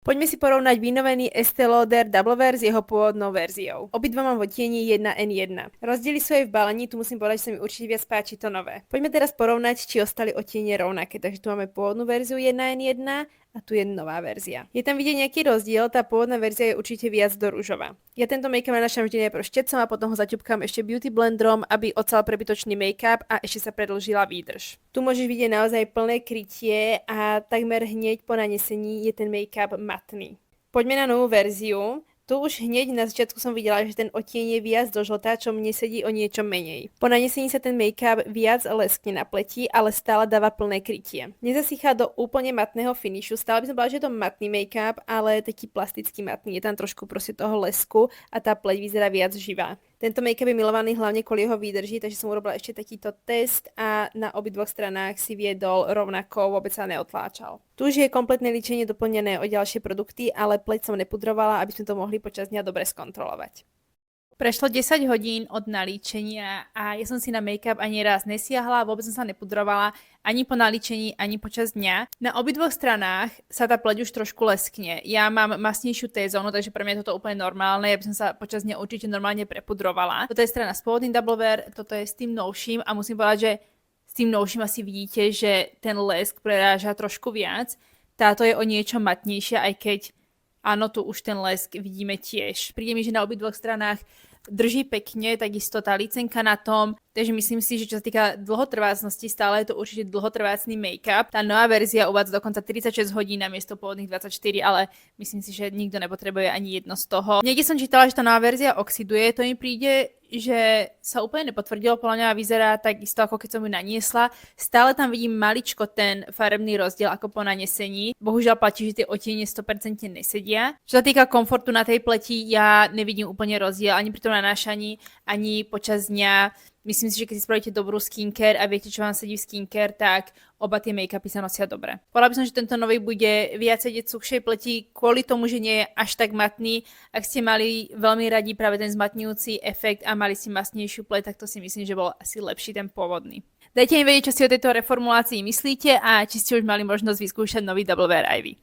Poďme si porovnať vynovený Estée Lauder Double Wear s jeho pôvodnou verziou. Obidva mám v odtieni 1N1. Rozdiely sú aj v balení, tu musím povedať, že sa mi určite viac páči to nové. Poďme teraz porovnať, či ostali odtiene rovnaké. Takže tu máme pôvodnú verziu 1N1 a tu je nová verzia. Je tam vidieť nejaký rozdiel, tá pôvodná verzia je určite viac do rúžova. Ja tento make-up nanášam vždy najprv štecom a potom ho zaťupkám ešte beauty blenderom, aby odsal prebytočný make-up a ešte sa predĺžila výdrž. Tu môžeš vidieť naozaj plné krytie a takmer hneď po nanesení je ten make-up matný. Poďme na novú verziu. Tu už hneď na začiatku som videla, že ten odtieň je viac do žltá, čo mne sedí o niečo menej. Po nanesení sa ten make-up viac leskne na pleti, ale stále dáva plné krytie. Nezasychá do úplne matného finishu, stále by som povedala, že je to matný make-up, ale taký plastický matný, je tam trošku proste toho lesku a tá pleť vyzerá viac živá. Tento make-up je milovaný hlavne kvôli jeho výdrži, takže som urobila ešte takýto test a na obidvoch stranách si viedol rovnako, vôbec sa neotláčal. Tu už je kompletné líčenie doplnené o ďalšie produkty, ale pleť som nepudrovala, aby sme to mohli počas dňa dobre skontrolovať. Prešlo 10 hodín od nalíčenia a ja som si na make-up ani raz nesiahla, vôbec som sa nepudrovala ani po nalíčení, ani počas dňa. Na obidvoch stranách sa tá pleť už trošku leskne. Ja mám masnejšiu T-zónu, takže pre mňa je toto úplne normálne, ja by som sa počas dňa určite normálne prepudrovala. Toto je strana s pôvodným Double Wear, toto je s tým novším a musím povedať, že s tým novším asi vidíte, že ten lesk preráža trošku viac. Táto je o niečo matnejšia, aj keď áno, tu už ten lesk vidíme tiež. Príde mi, že na obidvoch stranách drží pekne, takisto tá licenka na tom, takže myslím si, že čo sa týka dlhotrvácnosti, stále je to určite dlhotrvácný make-up. Tá nová verzia uvádza dokonca 36 hodín namiesto pôvodných 24, ale myslím si, že nikto nepotrebuje ani jedno z toho. Niekde som čítala, že tá nová verzia oxiduje, to mi príde, že sa úplne nepotvrdilo, podľa mňa vyzerá takisto, ako keď som ju naniesla. Stále tam vidím maličko ten farebný rozdiel ako po nanesení. Bohužiaľ platí, že tie odtiene 100% nesedia. Čo sa týka komfortu na tej pleti, ja nevidím úplne rozdiel ani pri tom nanášaní, ani počas dňa. Myslím si, že keď si spravíte dobrú skincare a viete, čo vám sedí v skincare, tak oba tie make-upy sa nosia dobre. Povedala by som, že tento nový bude viac sedieť suchšej pleti kvôli tomu, že nie je až tak matný. Ak ste mali veľmi radi práve ten zmatňujúci efekt a mali si masnejšiu pleť, tak to si myslím, že bol asi lepší ten pôvodný. Dajte mi vedieť, čo si o tejto reformulácii myslíte a či ste už mali možnosť vyskúšať nový Double Wear aj vy.